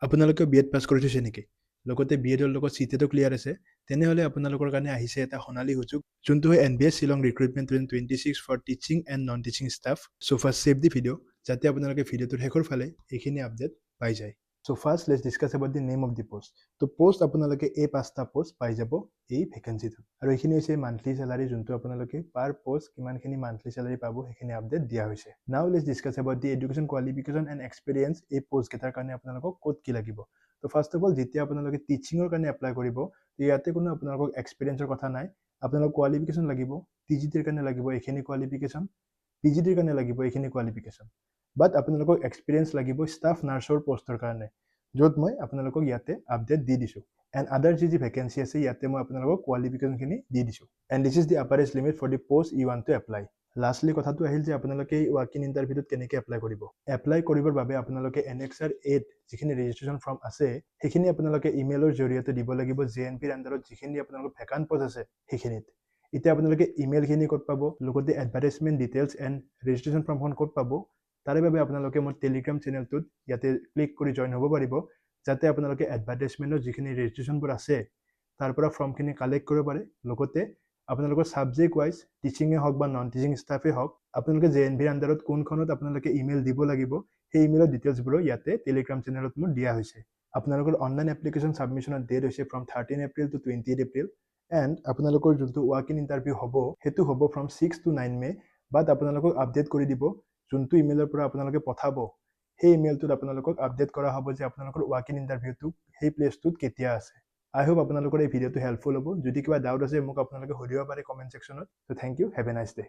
আপোনালোকে বিএড পাছ কৰি থৈছে নেকি? লগতে বিএডৰ লগত চিটেটো ক্লিয়াৰ আছে, তেনেহ'লে আপোনালোকৰ কাৰণে আহিছে এটা সোণালী সুযোগ, যোনটো হয় NBS Shillong Recruitment 2026 for Teaching and Non-Teaching Staff. So first save the video, যাতে আপোনালোকে ভিডিঅ'টোৰ শেষৰ ফালে এইখিনি আপডেট পাই যায়। So first let's discuss about the name of the post. তো পোষ্ট আপোনালোকে এই 5টা পোষ্ট পাই যাব এই ভেকেঞ্চিটো। আৰু এইখিনি হৈছে মান্থলি চেলাৰী, যোনটো আপোনালোকে পাৰ পোষ্ট কিমানখিনি মান্থলি চেলাৰী পাব সেইখিনি আপডেট দিয়া হৈছে। Now let's discuss about the education qualification and experience এই পোষ্ট কেইটাৰ কাৰণে আপোনালোকক ক'ত কি লাগিব। তো ফাৰ্ষ্ট অফ অল যেতিয়া আপোনালোকে টিচিঙৰ কাৰণে এপ্লাই কৰিব, ইয়াতে কোনো আপোনালোকক এক্সপিৰিয়েঞ্চৰ কথা নাই। আপোনালোক কোৱালিফিকেশ্যন লাগিব, টিজিটিৰ কাৰণে লাগিব এইখিনি কোৱালিফিকেশ্যন, পিজিটিৰ কাৰণে লাগিব এইখিনি কোৱালিফিকেশ্যন। বাট আপোনালোকক এক্সপিৰিয়েঞ্চ লাগিব ষ্টাফ নাৰ্ছৰ পোষ্টৰ কাৰণে, য'ত মই আপোনালোকক ইয়াতে আপডেট দি দিছোঁ। এণ্ড আদাৰ যি ভেকেঞ্চি আছে ইয়াতে মই আপোনালোকক কোৱালিফিকেশ্যনখিনি দি দিছোঁ। And this is the upper age limit for the post you want to apply. Lastly কথাটো আহিল যে আপোনালোকে এই ৱাক ইন ইণ্টাৰভিউটোত কেনেকৈ এপ্লাই কৰিব। এপ্লাই কৰিবৰ বাবে আপোনালোকে NXR 8 যিখিনি ৰেজিষ্ট্ৰেশ্যন ফৰ্ম আছে সেইখিনি আপোনালোকে ইমেইলৰ জৰিয়তে দিব লাগিব। JNPৰ আণ্ডাৰত যিখিনি আপোনালোকৰ ভেকাণ্ট পোষ্ট আছে সেইখিনিত। এতিয়া আপোনালোকে ইমেইলখিনি ক'ত পাব, লগতে এডভাৰটাইজমেণ্ট ডিটেইলছ এণ্ড ৰেজিষ্ট্ৰেশ্যন ফৰ্মখন ক'ত পাব, তাৰে বাবে আপোনালোকে মোৰ টেলিগ্ৰাম চেনেলটোত ইয়াতে ক্লিক কৰি জইন হ'ব পাৰিব, যাতে আপোনালোকে এডভাৰটাইজমেণ্টৰ যিখিনি ৰেজিষ্ট্ৰেশ্যনবোৰ আছে তাৰ পৰা ফৰ্মখিনি কালেক্ট কৰিব পাৰে। লগতে আপোনালোকৰ ছাবজেক্ট ৱাইজ টিচিঙে হওক বা নন টিচিং ষ্টাফে হওক, আপোনালোকে JNPৰ আণ্ডাৰত কোনখনত আপোনালোকে ইমেইল দিব লাগিব সেই ইমেইলৰ ডিটেইলছবোৰো ইয়াতে টেলিগ্ৰাম চেনেলত মোৰ দিয়া হৈছে। আপোনালোকৰ অনলাইন এপ্লিকেশ্যন ছাবমিশ্যনৰ ডেট হৈছে from 13 April to 28 April. And আপোনালোকৰ যোনটো ৱাক ইন ইণ্টাৰভিউ হ'ব সেইটো হ'ব ফ্ৰম 6 to 9 মে'। বাট আপোনালোকক আপডেট কৰি দিব, যোনটো ইমেইলৰ পৰা আপোনালোকে পঠাব সেই ইমেইলটোত আপোনালোকক আপডেট কৰা হ'ব যে আপোনালোকৰ ৱাক ইন ইণ্টাৰভিউটো সেই প্লেচটোত কেতিয়া আছে। আই হোপ আপোনালোকৰ এই ভিডিঅ'টো হেল্পফুল হ'ব। যদি কিবা ডাউট আছে মোক আপোনালোকে সুধিব পাৰে কমেণ্ট ছেকশ্যনত। So' thank you, have a nice day.